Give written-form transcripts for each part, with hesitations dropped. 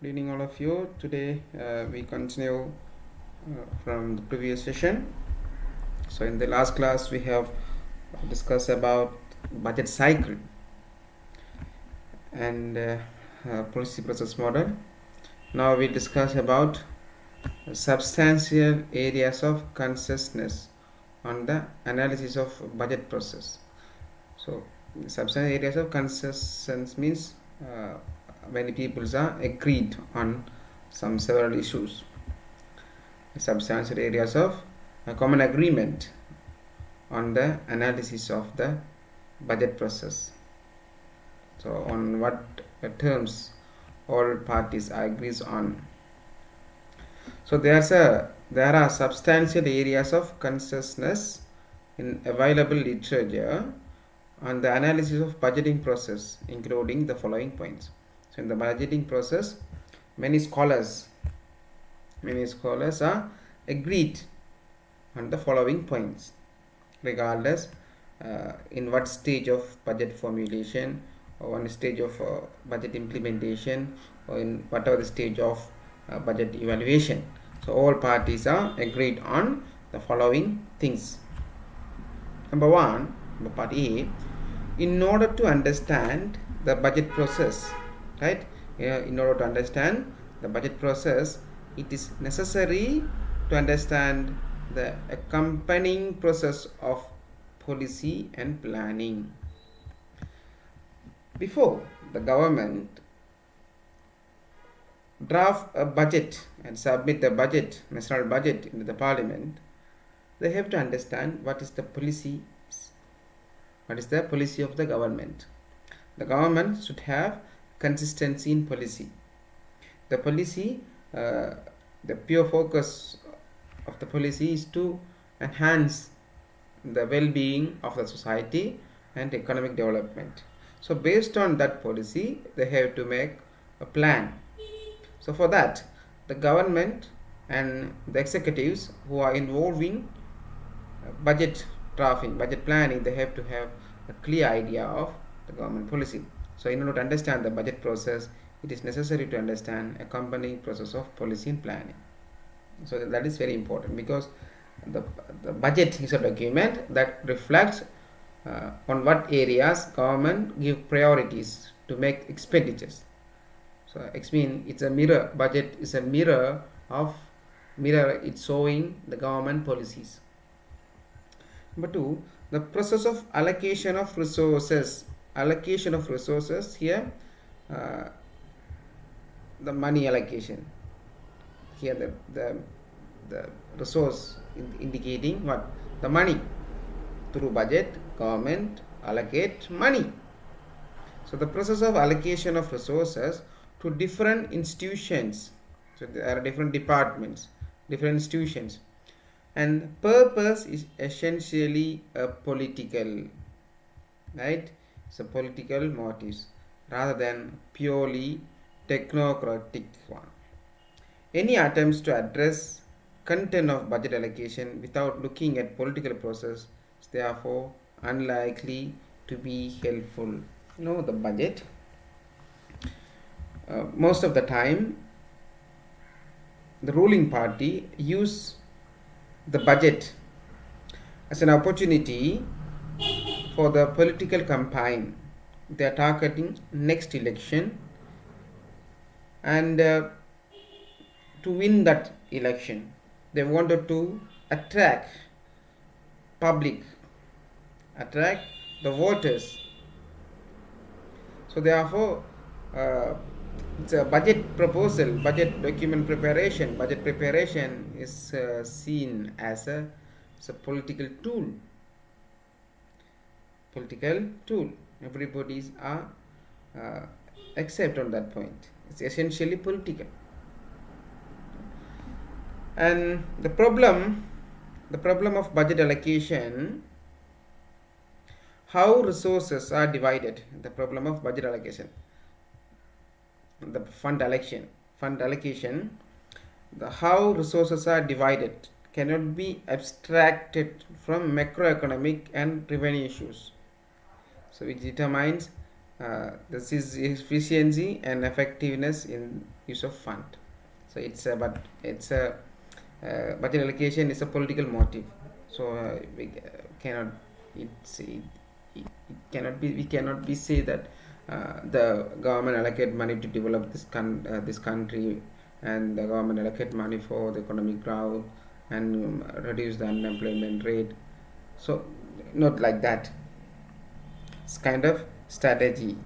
Good evening, all of you. Today we continue from the previous session. So, in the last class, we have discussed about budget cycle and policy process model. Now we discuss about substantial areas of consensus on the analysis of budget process. So, substantial areas of consensus means many people are agreed on some several issues. Substantial areas of common agreement on the analysis of the budget process. So on what terms all parties agrees on. So there are substantial areas of consensus in available literature on the analysis of budgeting process, including the following points. So in the budgeting process, many scholars are agreed on the following points, regardless in what stage of budget formulation or one stage of budget implementation or in whatever the stage of budget evaluation. So all parties are agreed on the following things. Number one, part A, in order to understand the budget process, right? In order to understand the budget process, it is necessary to understand the accompanying process of policy and planning. Before the government draft a budget and submit the budget, national budget, into the parliament, they have to understand what is the policy of the government. The government should have consistency in policy. The policy, the pure focus of the policy is to enhance the well-being of the society and economic development. So based on that policy, they have to make a plan. So for that, the government and the executives who are involving budget drafting, budget planning, they have to have a clear idea of the government policy. So in order to understand the budget process, it is necessary to understand accompanying process of policy and planning. So that is very important, because the budget is a document that reflects on what areas government give priorities to make expenditures. So it's a mirror. Budget is a mirror. It's showing the government policies. Number two, the process of allocation of resources. Allocation of resources here, the money allocation. Here the resource indicating what? The money. Through budget, government allocate money. So the process of allocation of resources to different institutions. So there are different departments, different institutions, and purpose is essentially a political, right? It's a political motives rather than purely technocratic one. Any attempts to address content of budget allocation without looking at political process is therefore unlikely to be helpful. The budget, most of the time the ruling party use the budget as an opportunity for the political campaign. They are targeting next election and to win that election they wanted to attract the voters. So therefore it's a budget proposal, budget document preparation. Budget preparation is seen as a political tool. Everybody's are except on that point. It's essentially political. And the problem of budget allocation, how resources are divided. The problem of budget allocation, the fund allocation, the how resources are divided cannot be abstracted from macroeconomic and revenue issues. So it determines this is efficiency and effectiveness in use of fund. So budget allocation is a political motive. So we cannot it cannot be we cannot be say that the government allocate money to develop this country, and the government allocate money for the economic growth and reduce the unemployment rate. So not like that. It's kind of strategy.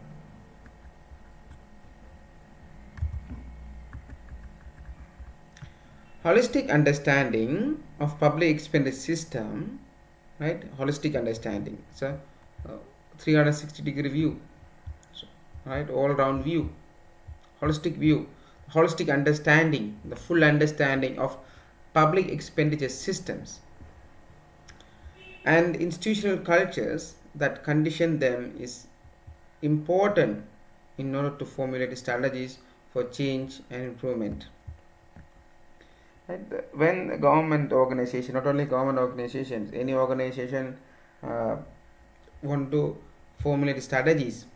Holistic understanding of public expenditure system, right? Holistic understanding. It's a 360-degree view, so, right? All-round view, holistic understanding, the full understanding of public expenditure systems and institutional cultures that condition them is important in order to formulate strategies for change and improvement. Right? When the government organization, not only government organizations, any organization want to formulate strategies,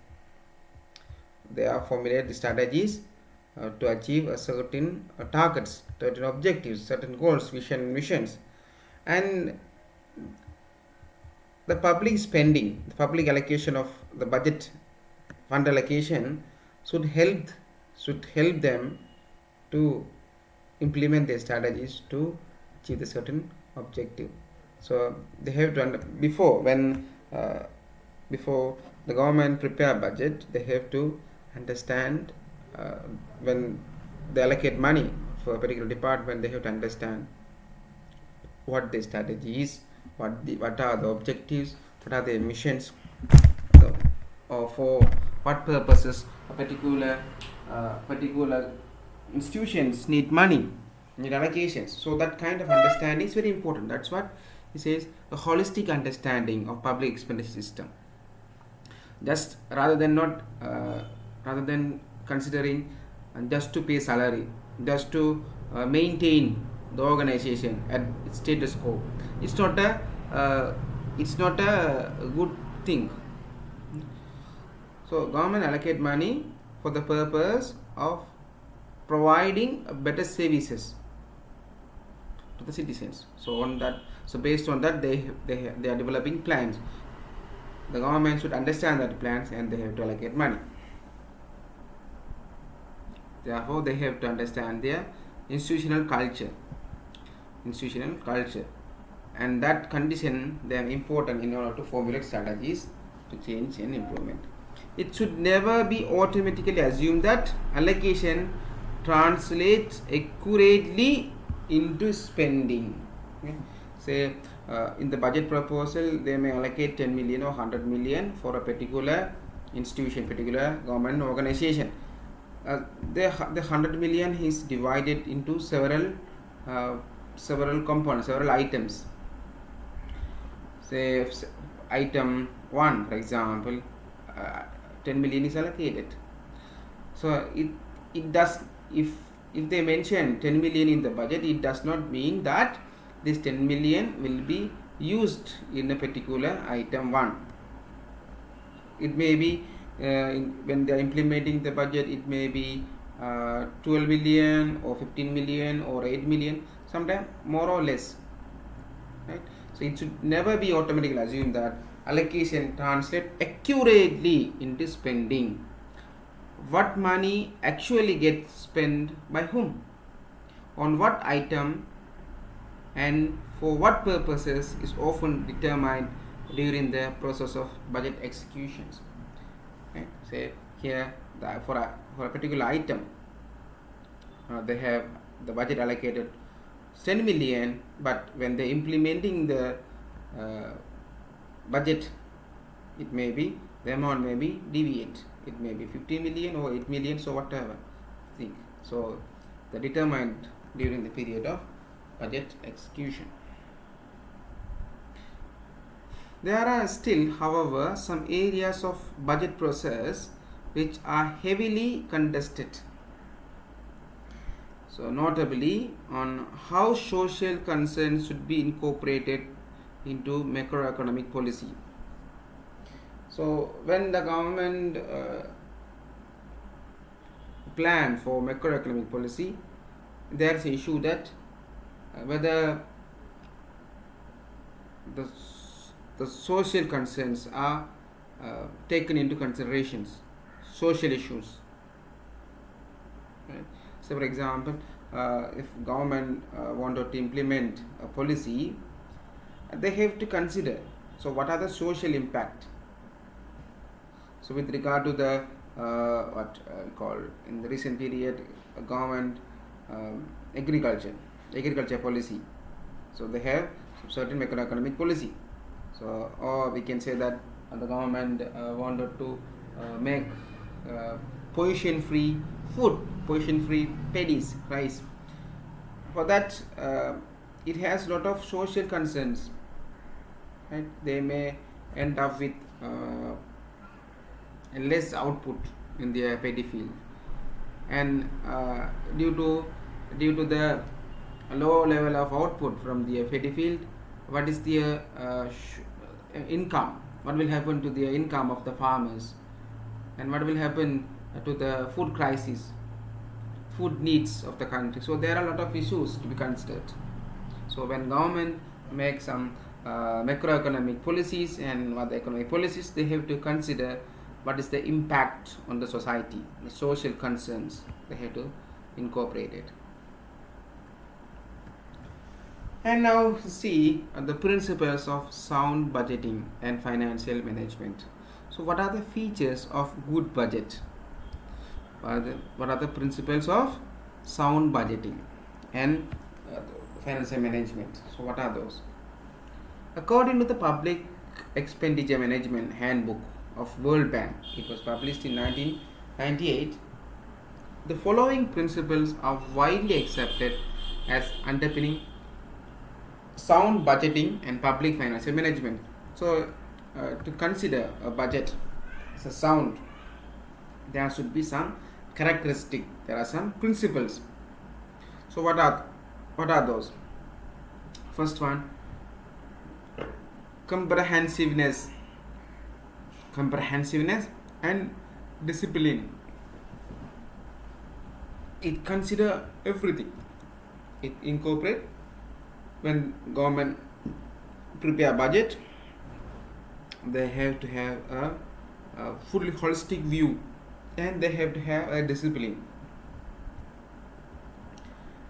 they are formulate the strategies to achieve a certain targets, certain objectives, certain goals, missions, and the public spending, the public allocation of the budget fund allocation should help them to implement their strategies to achieve the certain objective. So they have to before the government prepare budget, they have to understand when they allocate money for a particular department, they have to understand what the strategy is, what are the objectives, what are the missions, so, or for what purposes a particular institutions need money, need allocations. So that kind of understanding is very important. That's what he says, a holistic understanding of public expenditure system. Just rather than considering just to pay salary, just to maintain the organization at its status quo. It's not a good thing. So government allocate money for the purpose of providing better services to the citizens. So based on that, they are developing plans. The government should understand that plans, and they have to allocate money. Therefore, they have to understand their institutional culture, and that condition they are important in order to formulate strategies to change and improvement. It should never be automatically assumed that allocation translates accurately into spending. Okay? Say in the budget proposal, they may allocate 10 million or 100 million for a particular institution, particular government organization. The 100 million is divided into several components, several items. Say item 1, for example, 10 million is allocated. So it does, if they mention 10 million in the budget, it does not mean that this 10 million will be used in a particular item 1. It may be when they are implementing the budget, it may be 12 million or 15 million or 8 million, sometimes more or less, right? So it should never be automatically assumed that allocation translates accurately into spending. What money actually gets spent by whom, on what item, and for what purposes is often determined during the process of budget executions. Right? Say here for a particular item, they have the budget allocated 10 million, but when they implementing the budget, it may be the amount may be deviate. It may be 50 million or 8 million, so whatever thing. So the determined during the period of budget execution. There are still, however, some areas of budget process which are heavily contested. So notably on how social concerns should be incorporated into macroeconomic policy. So when the government plan for macroeconomic policy, there is an issue that whether the social concerns are taken into considerations, social issues. Right? So, for example, if government wanted to implement a policy, they have to consider. So, what are the social impact? So, with regard to the what called in the recent period, government agriculture policy. So, they have certain macroeconomic policy. So, or we can say that the government wanted to make pollution-free food, pollution-free paddies, rice. For that, it has a lot of social concerns. Right? They may end up with less output in their paddy field, and due to the low level of output from the paddy field, what is the income? What will happen to the income of the farmers, and what will happen to the food crisis, food needs of the country? So there are a lot of issues to be considered. So when government makes some macroeconomic policies and other economic policies, they have to consider what is the impact on the society, the social concerns. They have to incorporate it. And now see the principles of sound budgeting and financial management. So what are the features of good budget? What are the principles of sound budgeting and financial management? So what are those? According to the Public Expenditure Management Handbook of World Bank, it was published in 1998, the following principles are widely accepted as underpinning sound budgeting and public financial management. So to consider a budget as a sound, there should be some characteristic, there are some principles. So what are those? First one, comprehensiveness and discipline. It consider everything. It incorporate when government prepare budget, they have to have a fully holistic view, and they have to have a discipline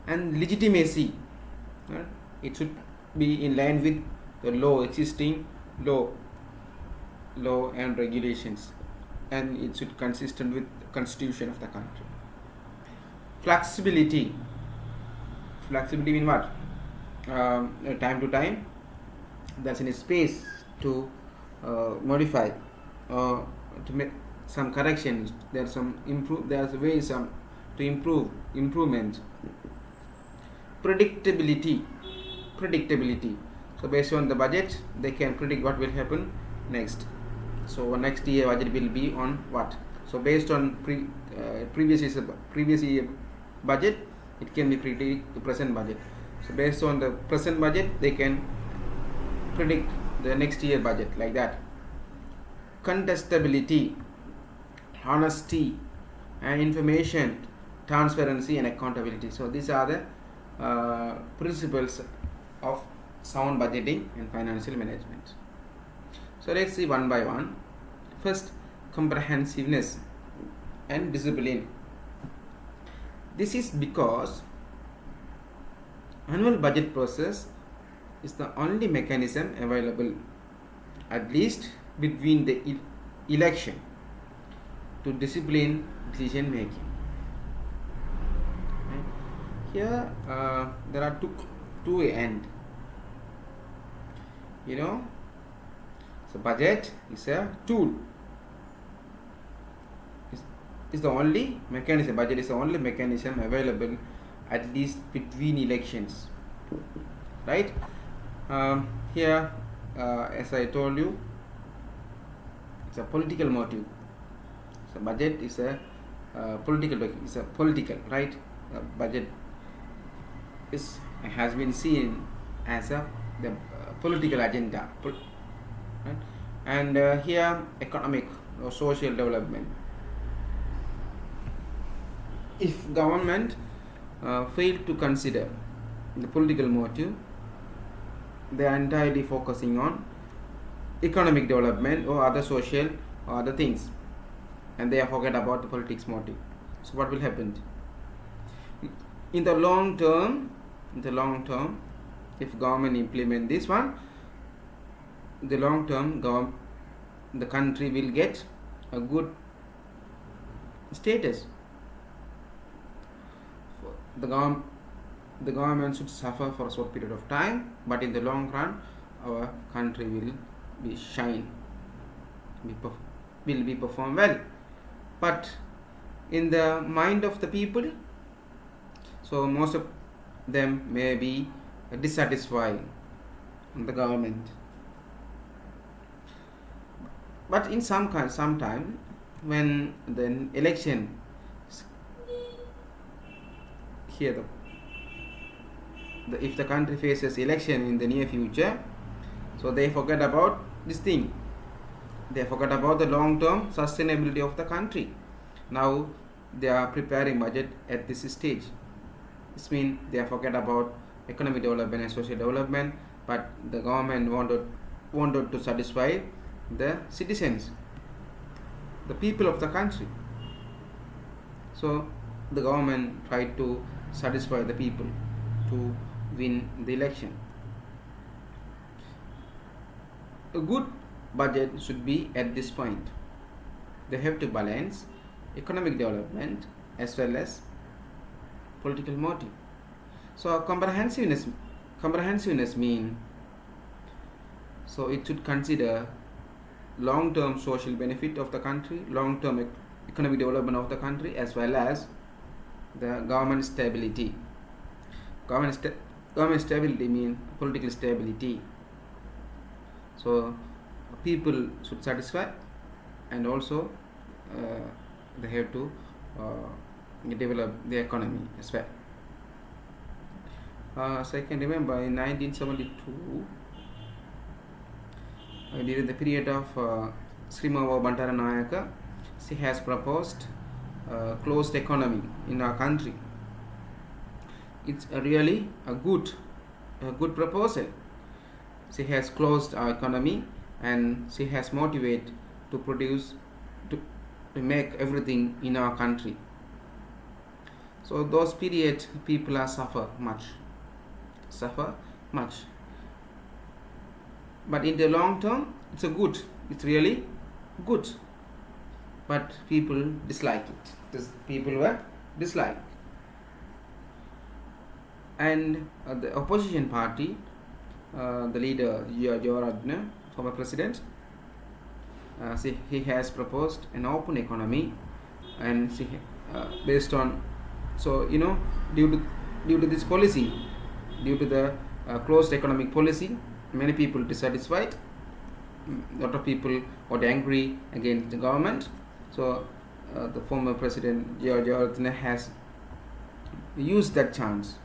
and legitimacy. It should be in line with the existing law and regulations, and it should consistent with the constitution of the country. Flexibility mean what? Time to time there's any space to modify or to make some corrections. There's a way to improvement. Predictability. So based on the budget, they can predict what will happen next. So next year budget will be on what? So based on previous year budget, it can be predict the present budget. So based on the present budget, they can predict the next year budget, like that. Contestability, honesty and information, transparency and accountability. So these are the principles of sound budgeting and financial management. So let's see one by one. First, comprehensiveness and discipline. This is because annual budget process is the only mechanism available, at least between the election, to discipline decision making. Here there are two end. So budget is a tool. Is the only mechanism. Budget is the only mechanism available, at least between elections, right? Here, as I told you, it's a political motive. So budget is a political, right? Budget has been seen as the political agenda, right? And here, economic or social development. if government fail to consider the political motive, they are entirely focusing on economic development or other social or other things, and they forget about the politics motive. So what will happen in the long term? In the long term, if government implement this one, the long term the country will get a good status. The government should suffer for a short period of time, but in the long run, our country will be shine, will be perform well. But in the mind of the people, so most of them may be dissatisfied with the government. But in some time, when the election here, if the country faces election in the near future, so they forget about this thing. They forget about the long-term sustainability of the country. Now they are preparing budget at this stage. This means they forget about economic development and social development, but the government wanted to satisfy the citizens, the people of the country. So the government tried to satisfy the people to win the election. A good budget should be at this point. They have to balance economic development as well as political motive. So comprehensiveness mean, so it should consider long-term social benefit of the country, long-term economic development of the country, as well as the government stability. Government stability means political stability. So people should satisfy, and also they have to develop the economy as well. So I can remember in 1972, during the period of Srimava Bandaranayaka, she has proposed closed economy in our country. It's really a good proposal. She has closed our economy, and she has motivated to produce, to make everything in our country. So those periods people are suffer much. But in the long term, it's really good. But people dislike it. People were dislike. And the opposition party, the leader Jawaharlal, former president, he has proposed an open economy, and based on, so due to this policy, due to the closed economic policy, many people dissatisfied. A lot of people got angry against the government. So the former president Jawaharlal has used that chance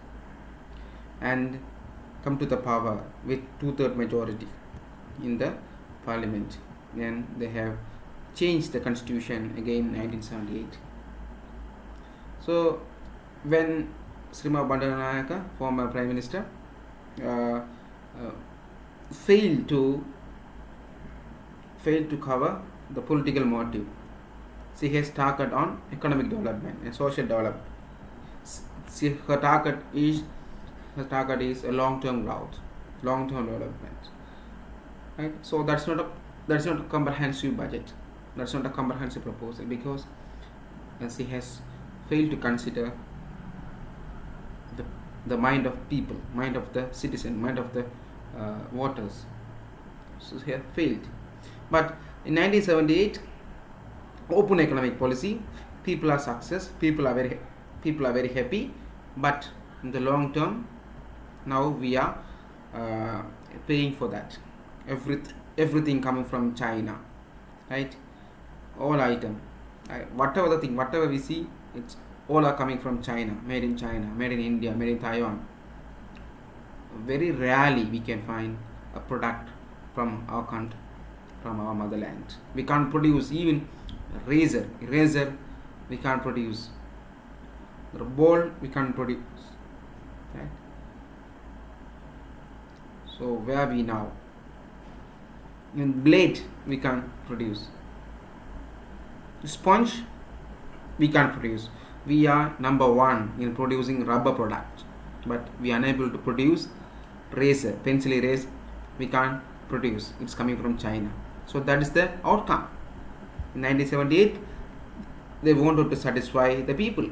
and come to the power with 2/3 majority in the parliament, and they have changed the constitution again in 1978. So when Srimava Bandaranayaka, former prime minister, failed to cover the political motive, she has target on economic development and social development. Her target is a long-term growth, long-term development. Right? So that's not a comprehensive budget. That's not a comprehensive proposal, because she has failed to consider the mind of people, mind of the citizen, mind of the voters. So she has failed. But in 1978, open economic policy, people are success, people are very happy. But in the long term, now we are paying for that. Everything coming from China, right? All item, whatever we see, it's all are coming from China, made in China, made in India, made in Taiwan. Very rarely we can find a product from our country, from our motherland. We can't produce even eraser we can't produce. The bold we can't produce. Right? So where are we now? In blade we can't produce. Sponge we can't produce. We are number one in producing rubber product, but we are unable to produce razor, pencil eraser. We can't produce. It's coming from China. So that is the outcome. In 1978, they wanted to satisfy the people.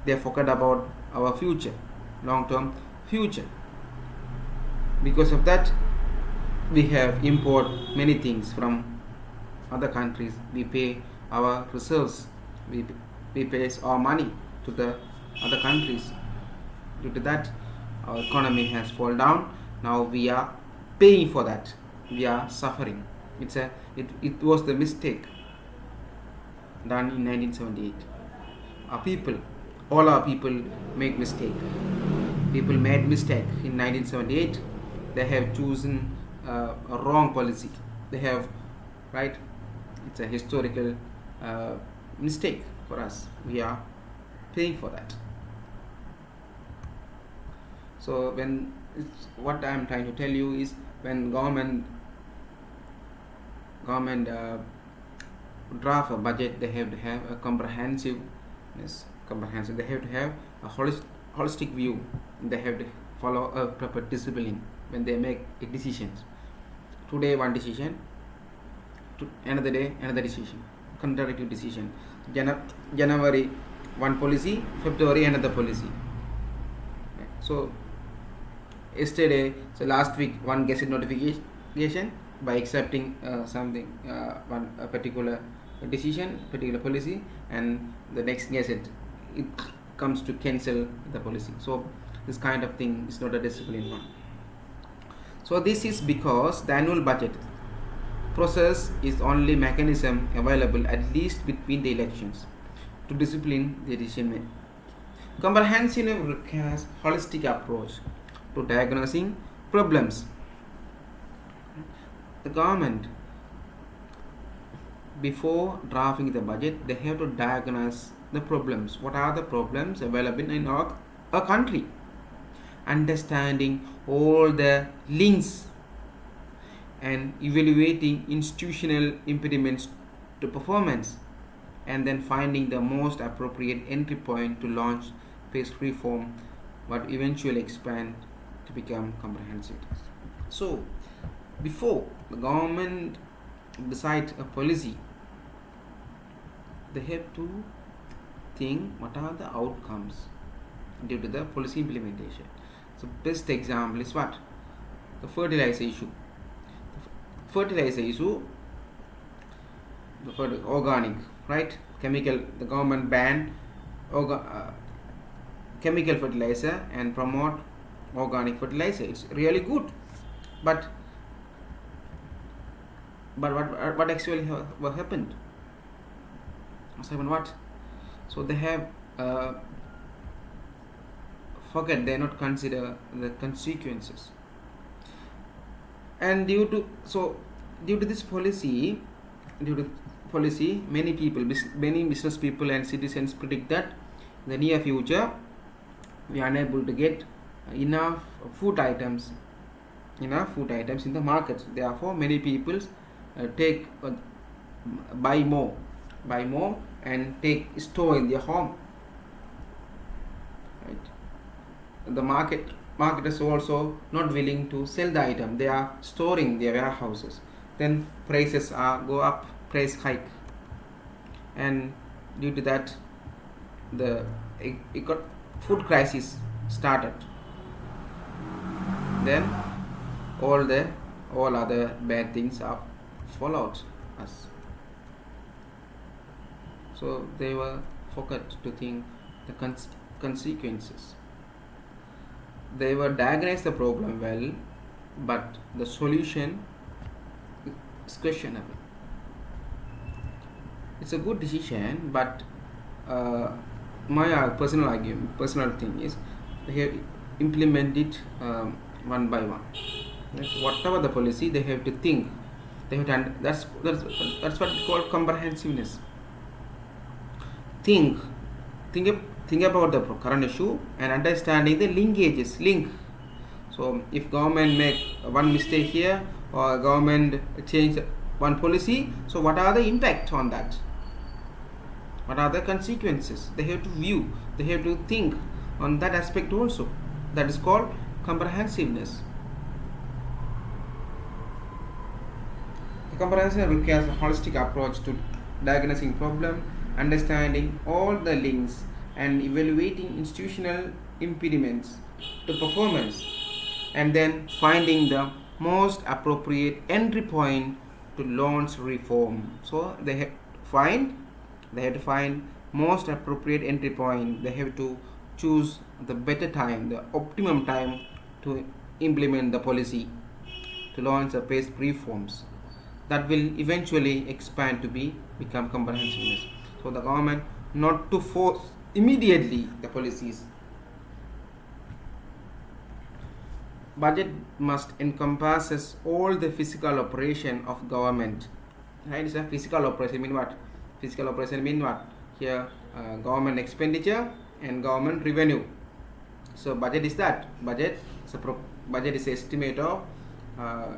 They forgot about our future, long-term future. Because of that, we have import many things from other countries. We pay our reserves. We pay our money to the other countries. Due to that, our economy has fallen down. Now we are paying for that. We are suffering. It was the mistake done in 1978. All our people make mistake. People made mistake in 1978. They have chosen a wrong policy. They have, right? It's a historical mistake for us. We are paying for that. So what I am trying to tell you is, when government draft a budget, they have to have a comprehensive. They have to have a holistic view. They have to follow a proper discipline when they make decisions. Today one decision, another day another decision, contradictory decision. January one policy, February another policy. So last week one gazette notification by accepting a particular decision, particular policy, and the next gazette it comes to cancel the policy. So this kind of thing is not a disciplined one. So this is because the annual budget process is only mechanism available, at least between the elections, to discipline the decision making. Comprehensive requires holistic approach to diagnosing problems. The government, before drafting the budget, they have to diagnose the problems. What are the problems available in our country? Understanding all the links and evaluating institutional impediments to performance, and then finding the most appropriate entry point to launch phased reform, but eventually expand to become comprehensive. So before the government decide a policy, they have to think what are the outcomes due to the policy implementation. So best example is what? The fertilizer issue. The organic, right? Chemical. The government banned chemical fertilizer and promote organic fertilizer. It's really good, but what actually what happened? What? So they have forget, they not consider the consequences, and due to this policy, many business people and citizens predict that in the near future we are unable to get enough food items in the market. Therefore many people buy more and store in their home, right? The market is also not willing to sell the item. They are storing their warehouses. Then prices go up, price hike, and due to that the food crisis started. Then all other bad things are followed us. So they were forgot to think the consequences. They were diagnosed the problem well, but the solution is questionable. It's a good decision, but my personal thing is they have implemented one by one. Whatever the policy, they have to think. They have to that's what we call comprehensiveness. Think think about the current issue and understanding the link. So if government make one mistake here or government change one policy, so what are the impact on that? What are the consequences? They have to view, they have to think on that aspect also. That is called comprehensiveness. The comprehensiveness requires a holistic approach to diagnosing problem, understanding all the links, and evaluating institutional impediments to performance, and then finding the most appropriate entry point to launch reform. So they have to find most appropriate entry point. They have to choose the better time, the optimum time to implement the policy, to launch the best reforms that will eventually expand to become comprehensiveness. So the government not to force immediately the policies. Budget must encompasses all the physical operation of government. Right? It's a physical operation mean what? Physical operation mean what? Here government expenditure and government revenue. So budget is that. Budget is estimate of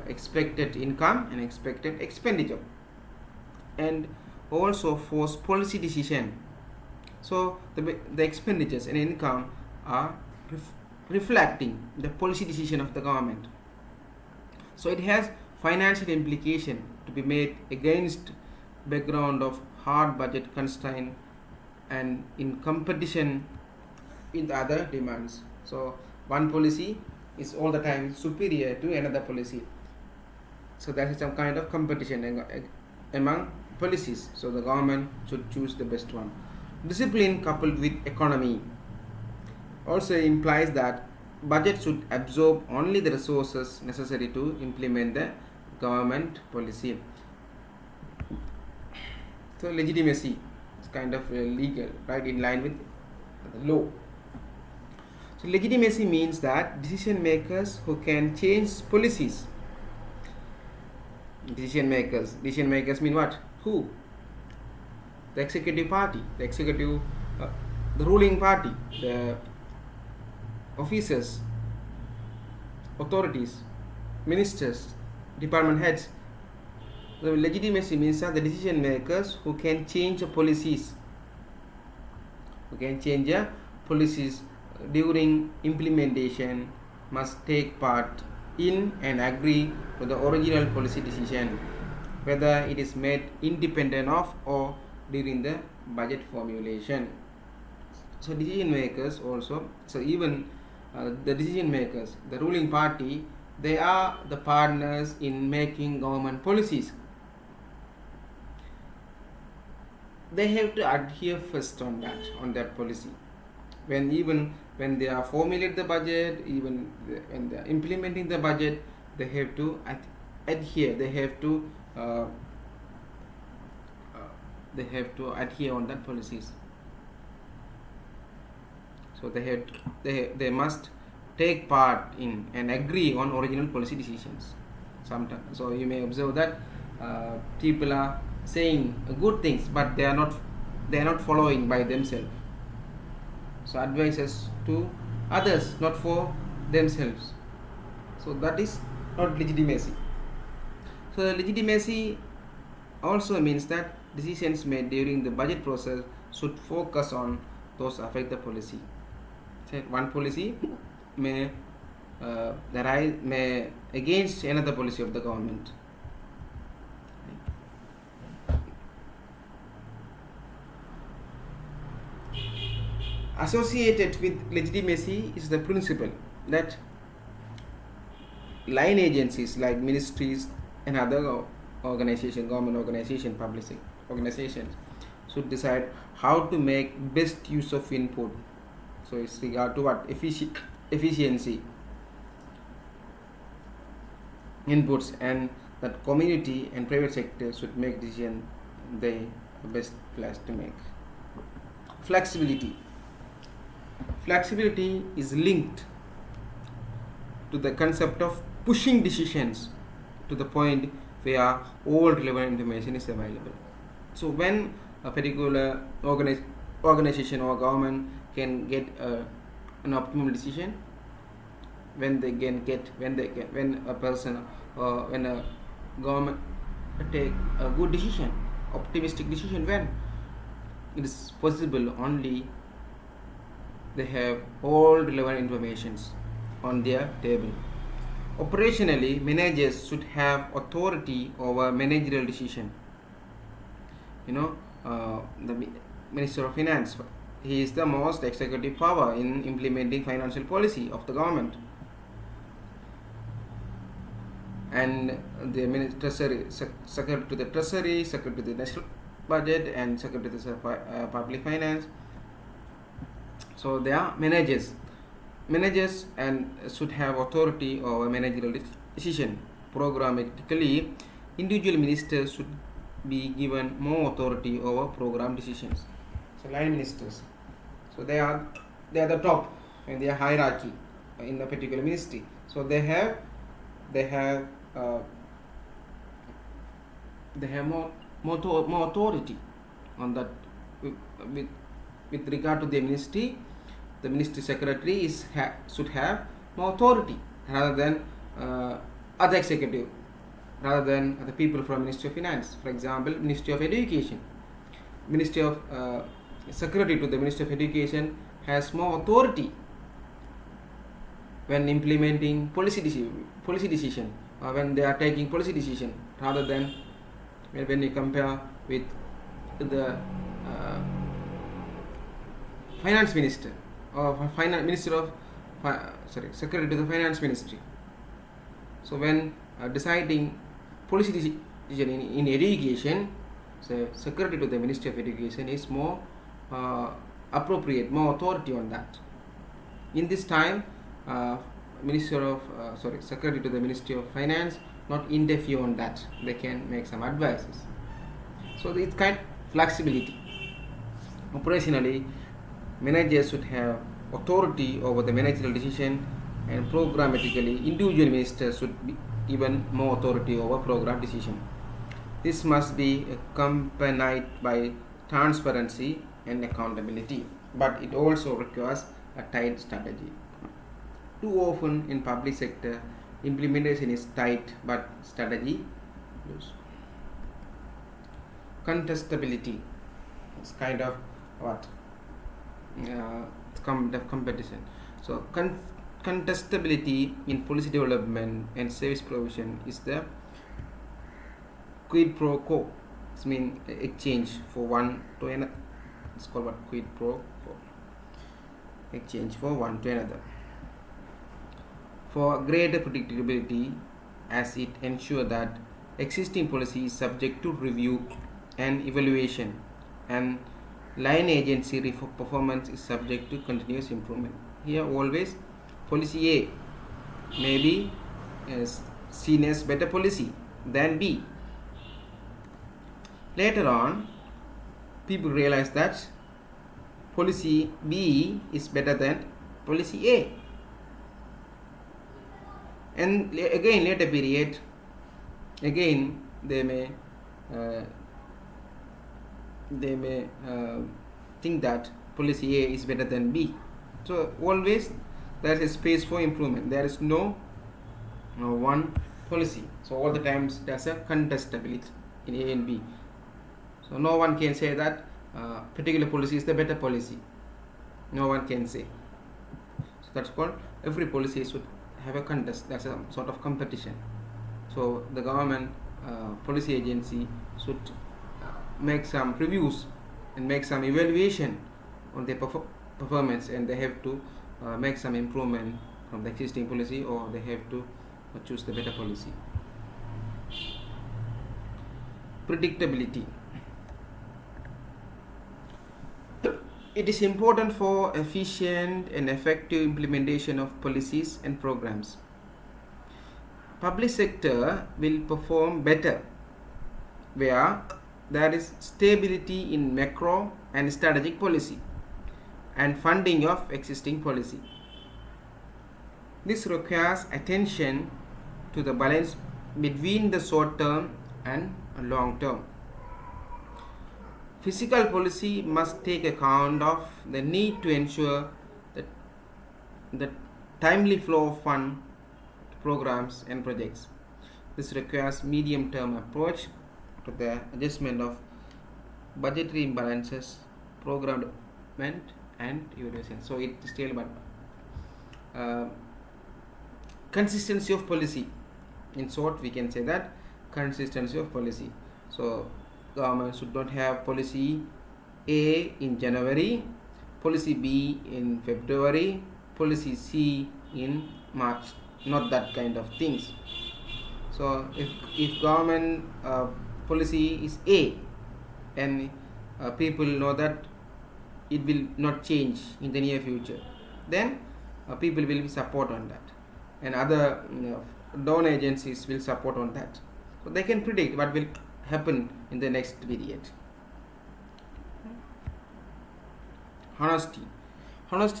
expected income and expected expenditure, and also force policy decision. So the expenditures and income are reflecting the policy decision of the government. So it has financial implication to be made against background of hard budget constraint and in competition with other demands. So one policy is all the time superior to another policy. So that is some kind of competition among policies. So the government should choose the best one. Discipline coupled with economy also implies that budget should absorb only the resources necessary to implement the government policy. So legitimacy is kind of legal, right, in line with the law. So legitimacy means that decision makers who can change policies. Decision makers mean what? Who? The executive party, the ruling party, the officers, authorities, ministers, department heads. The legitimacy means that the decision makers who can change policies, during implementation must take part in and agree to the original policy decision, whether it is made independent of or during the budget formulation. So decision makers also, so even the decision makers, the ruling party, they are the partners in making government policies. They have to adhere first on that policy. When they are formulating the budget, even when they are implementing the budget, they have to adhere. They have to adhere on that policies. So they must take part in and agree on original policy decisions. Sometimes, so you may observe that people are saying good things, but they are not following by themselves. So advices to others, not for themselves. So that is not legitimacy. So legitimacy also means that decisions made during the budget process should focus on those affect the policy. So one policy may against another policy of the government. Associated with legitimacy is the principle that line agencies like ministries and other organizations, government organizations, public organizations should decide how to make best use of input. So it's regard to what? Efficiency inputs, and that community and private sector should make decision they are best placed to make. Flexibility is linked to the concept of pushing decisions to the point where all relevant information is available. So when a particular organization or government can get an optimum decision, when a person or when a government take a good decision, optimistic decision, when it is possible only they have all relevant informations on their table. Operationally, managers should have authority over managerial decision. The Minister of Finance, he is the most executive power in implementing financial policy of the government. And the Secretary to the Treasury, Secretary to the National Budget, and Secretary to the Public Finance. So they are managers. Managers and should have authority over managerial decision. Programmatically, individual ministers should be given more authority over program decisions. So line ministers, so they are the top in their hierarchy in a particular ministry. So they have more authority on that. With regard to the ministry, the ministry secretary should have more authority rather than other executive, rather than the people from Ministry of Finance. For example, Ministry of Education, Ministry of Secretary to the Ministry of Education has more authority when implementing policy decision, or when they are taking policy decision, rather than when you compare with the finance minister or secretary to the finance ministry. So when deciding policy decision in education, so secretary to the Ministry of Education is more appropriate, more authority on that. In this time, secretary to the Ministry of Finance not interfere on that. They can make some advices. So it's kind of flexibility. Operationally, managers should have authority over the managerial decision, and programmatically, individual ministers should be given more authority over program decision. This must be accompanied by transparency and accountability, but it also requires a tight strategy. Too often in public sector, implementation is tight but strategy loose. Contestability is kind of what? Competition. So contestability in policy development and service provision is the quid pro quo. It means exchange for one to another. It's called what? Quid pro quo. Exchange for one to another. For greater predictability, as it ensures that existing policy is subject to review and evaluation, and line agency performance is subject to continuous improvement. Here always policy A may be seen as better policy than B. Later on, people realize that policy B is better than policy A. And again, later period, again they may think that policy A is better than B. So always there is a space for improvement. There is no one policy. So all the times there's a contestability in A and B. So no one can say that particular policy is the better policy. No one can say. So that's called, every policy should have a contest. That's a sort of competition. So the government policy agency should make some reviews and make some evaluation on their performance, and they have to make some improvement from the existing policy, or they have to choose the better policy. Predictability. It is important for efficient and effective implementation of policies and programs. Public sector will perform better where there is stability in macro and strategic policy and funding of existing policy. This requires attention to the balance between the short term and long term. Fiscal policy must take account of the need to ensure that the timely flow of fund programs and projects. This requires medium-term approach to the adjustment of budgetary imbalances, program development and evaluation. So it is still about consistency of policy. In short, we can say that consistency of policy. So government should not have policy A in January, policy B in February, policy C in March. Not that kind of things. So if government policy is A, and people know that it will not change in the near future, then people will support on that, and other donor agencies will support on that. So they can predict what will happen in the next period. Honesty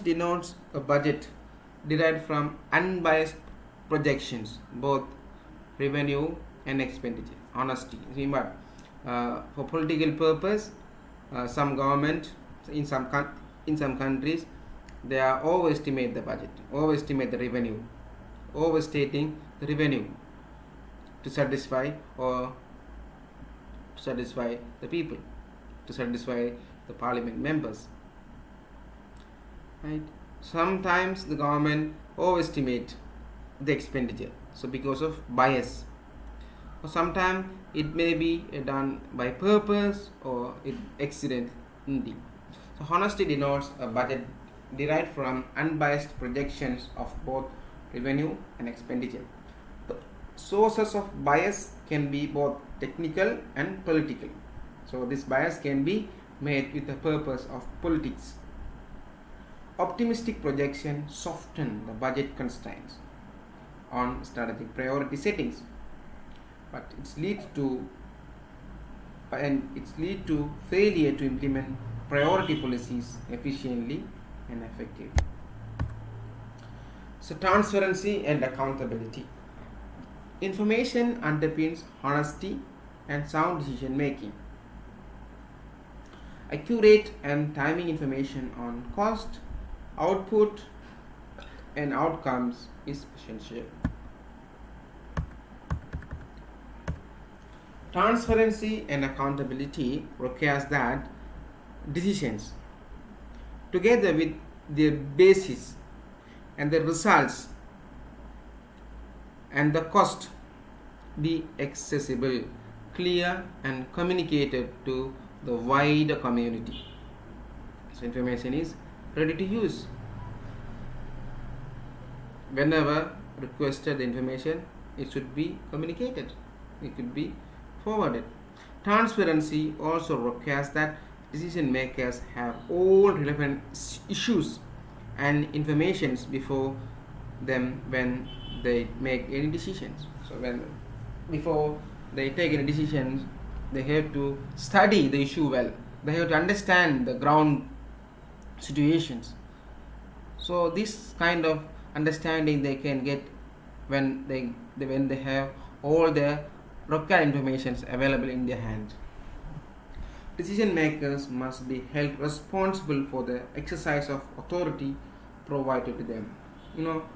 denotes a budget derived from unbiased projections, both revenue and expenditure. Honesty. Remember, for political purpose, some government in some countries, they are overestimate the budget, overestimate the revenue, overstating the revenue to satisfy the people, to satisfy the parliament members. Right? Sometimes the government overestimate the expenditure, so because of bias, or sometimes it may be done by purpose or it accidentally. So honesty denotes a budget derived from unbiased projections of both revenue and expenditure. The sources of bias can be both technical and political. So this bias can be made with the purpose of politics. Optimistic projection soften the budget constraints on strategic priority settings, but it leads to failure to implement priority policies efficiently and effectively. So transparency and accountability. Information underpins honesty and sound decision making. Accurate and timing information on cost, output and outcomes is essential. Transparency and accountability requires that decisions, together with their basis and the results and the cost, be accessible, clear and communicated to the wider community. So information is ready to use. Whenever requested the information, it should be communicated, it could be forwarded. Transparency also requires that decision makers have all relevant issues and informations before them when they make any decisions. So before they take any decisions, they have to study the issue well. They have to understand the ground situations. So this kind of understanding they can get when they have all their required information available in their hand. Decision makers must be held responsible for the exercise of authority provided to them.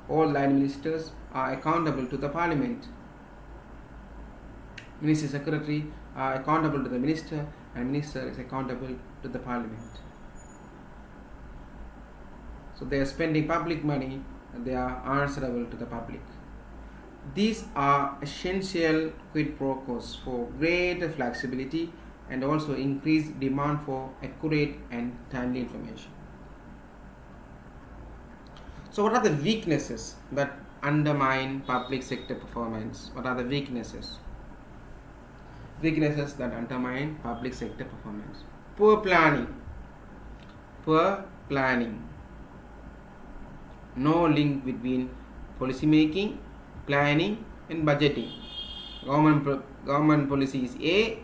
All line ministers are accountable to the parliament. Ministry secretary are accountable to the minister, and minister is accountable to the parliament. So they are spending public money, and they are answerable to the public. These are essential quid pro quos for greater flexibility and also increased demand for accurate and timely information. So what are the weaknesses that undermine public sector performance? What are the weaknesses? Weaknesses that undermine public sector performance. Poor planning. No link between policy making, planning and budgeting. Government policy is A,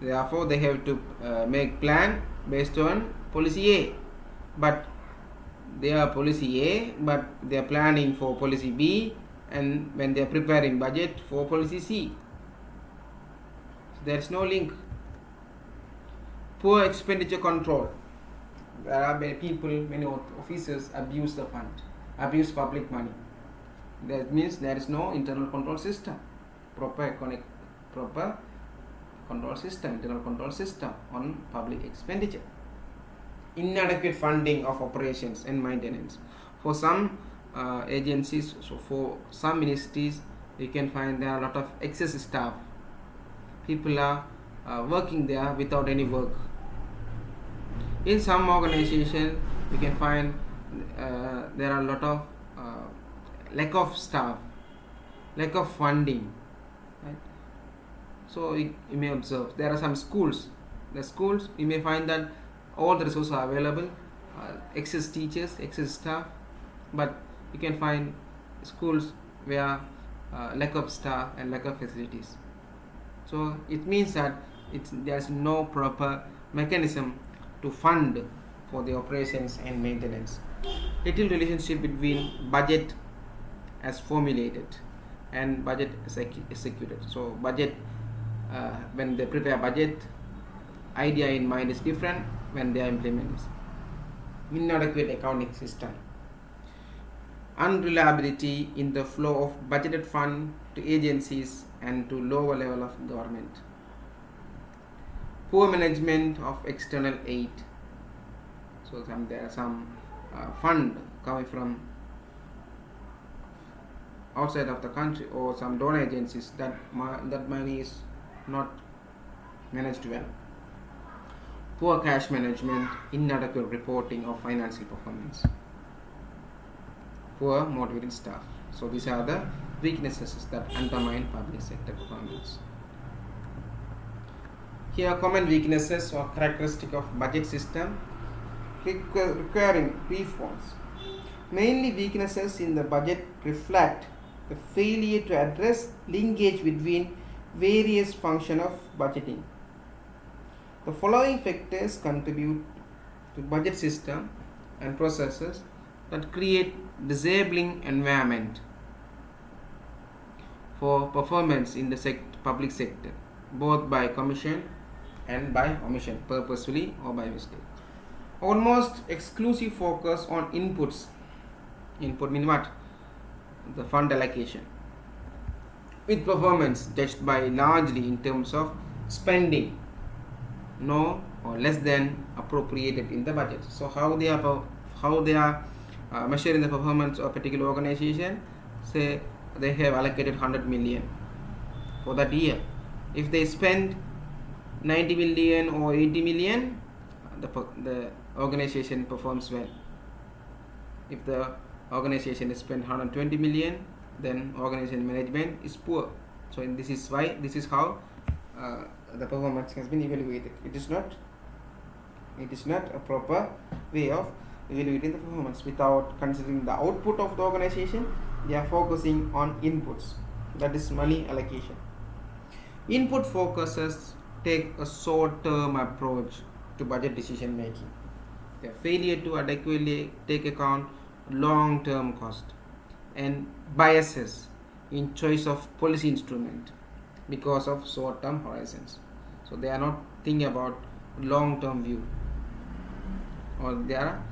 therefore they have to make plan based on policy A, but they are policy A, but they are planning for policy B, and when they are preparing budget for policy C, there is no link. Poor expenditure control. There are many people, many officers abuse the fund, abuse public money. That means there is no internal control system, proper control system, internal control system on public expenditure. Inadequate funding of operations and maintenance. For some agencies, so for some ministries, you can find there are a lot of excess staff. People are working there without any work. In some organizations, you can find there are a lot of lack of staff, lack of funding, right? So you may observe there are some schools. The schools, you may find that all the resources are available, excess teachers, excess staff, but you can find schools where lack of staff and lack of facilities. So it means that there is no proper mechanism to fund for the operations and maintenance. Little relationship between budget as formulated and budget executed. So budget, when they prepare budget, idea in mind is different when they are implementing. Inadequate accounting system. Unreliability in the flow of budgeted fund to agencies and to lower level of government. Poor management of external aid. So there are some fund coming from outside of the country or some donor agencies that money is not managed well. Poor cash management, inadequate reporting of financial performance. Poor motivated staff. So these are the weaknesses that undermine public sector performance. Here are common weaknesses or characteristic of budget system requiring reforms. Mainly weaknesses in the budget reflect the failure to address linkage between various functions of budgeting. The following factors contribute to budget system and processes that create disabling environment for performance in the public sector, both by commission and by omission, purposefully or by mistake. Almost exclusive focus on inputs. Input mean what? The fund allocation. With performance judged by largely in terms of spending, no or less than appropriated in the budget. So how they are measuring the performance of a particular organization. Say they have allocated 100 million for that year. If they spend 90 million or 80 million, the organization performs well. If the organization has spent 120 million, then organization management is poor. So this is how the performance has been evaluated. It is not a proper way of evaluating the performance. Without considering the output of the organization, they are focusing on inputs, that is money allocation. Input focuses take a short-term approach to budget decision making. Their failure to adequately take account long-term cost and biases in choice of policy instrument because of short-term horizons. So they are not thinking about long-term view, or they are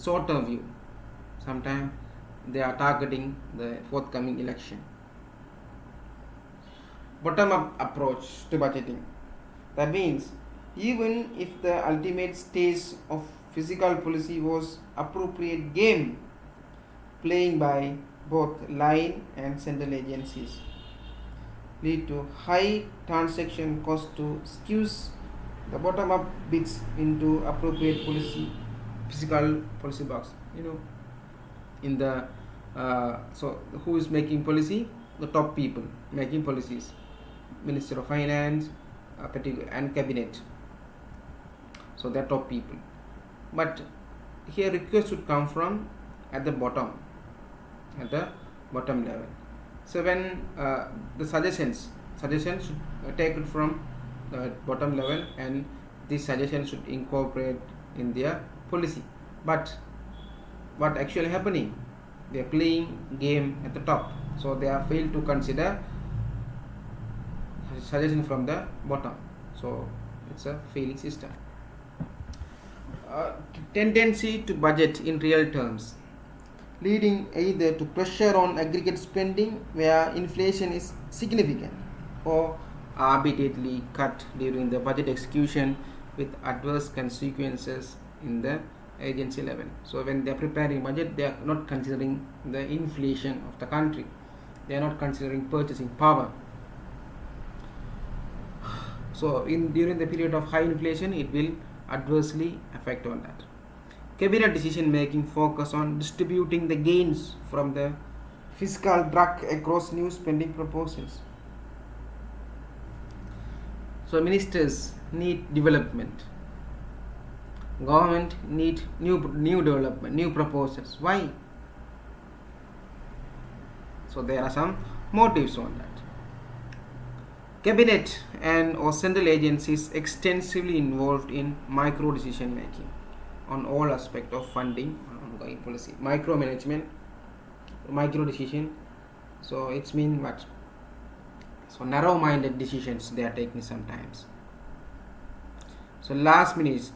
short-term view. Sometimes they are targeting the forthcoming election. Bottom-up approach to budgeting. That means even if the ultimate stage of fiscal policy was appropriate game playing by both line and central agencies, lead to high transaction cost to skews the bottom-up bits into appropriate fiscal policy box. In the so who is making policy? The top people making policies, Minister of Finance, and cabinet. So they are top people. But here request should come from at the bottom level. So when the suggestions should take it from the bottom level, and these suggestions should incorporate in their policy. But what actually happening? They are playing game at the top. So they are failed to consider suggestion from the bottom. So It's a failing system. Tendency to budget in real terms, leading either to pressure on aggregate spending where inflation is significant, or arbitrarily cut during the budget execution with adverse consequences in the agency level. So when they are preparing budget, they are not considering the inflation of the country. They are not considering purchasing power. So during the period of high inflation, it will adversely affect on that. Cabinet decision making focus on distributing the gains from the fiscal drag across new spending proposals. So ministers need development. Government need new development, new proposals. Why? So there are some motives on that. Cabinet and or central agencies extensively involved in micro decision making on all aspects of funding ongoing policy. Micromanagement, micro decision. So it's mean what? So narrow-minded decisions they are taking sometimes. So last minute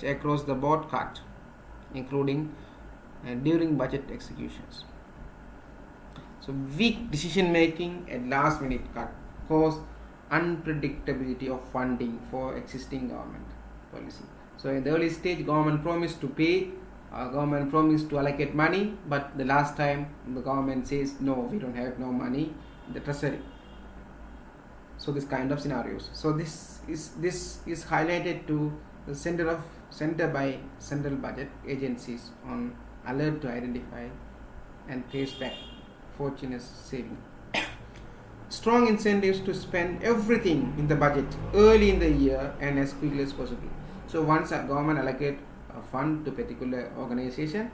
across the board cut, including during budget executions. So weak decision making at last minute cut cause unpredictability of funding for existing government policy. So in the early stage, government promised to pay, government promised to allocate money, but the last time the government says no, we don't have no money in the treasury. So this kind of scenarios. So this is highlighted to the center by central budget agencies on alert to identify and trace back fortuitous saving. Strong incentives to spend everything in the budget early in the year and as quickly as possible. So once a government allocate a fund to particular organization,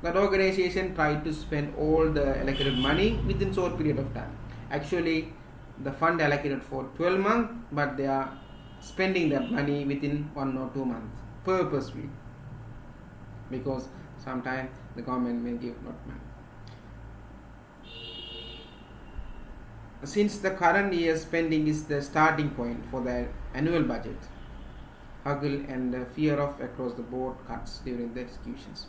that organization try to spend all the allocated money within short period of time. Actually, the fund allocated for 12 months, but they are spending that money within 1 or 2 months purposely, because sometimes the government may give not money. Since the current year's spending is the starting point for the annual budget, huggle and the fear of across the board cuts during the executions.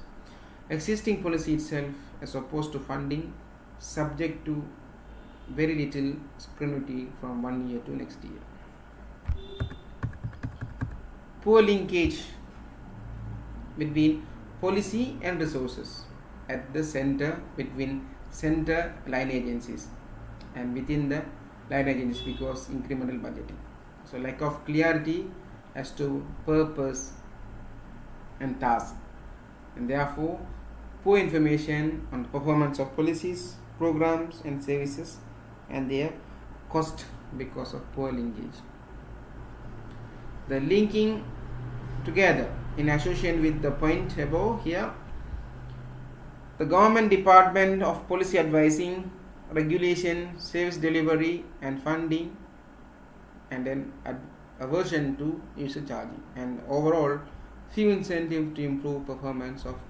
Existing policy itself, as opposed to funding, subject to very little scrutiny from 1 year to next year. Poor linkage between policy and resources at the center, between center line agencies and within the line agencies, because incremental budgeting. So lack of clarity as to purpose and task, and therefore poor information on the performance of policies, programs and services and their cost because of poor linkage. The linking together in association with the point above here, the government department of policy advising, regulation, service delivery and funding, and then aversion to user charging, and overall few incentive to improve performance of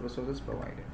resources provided.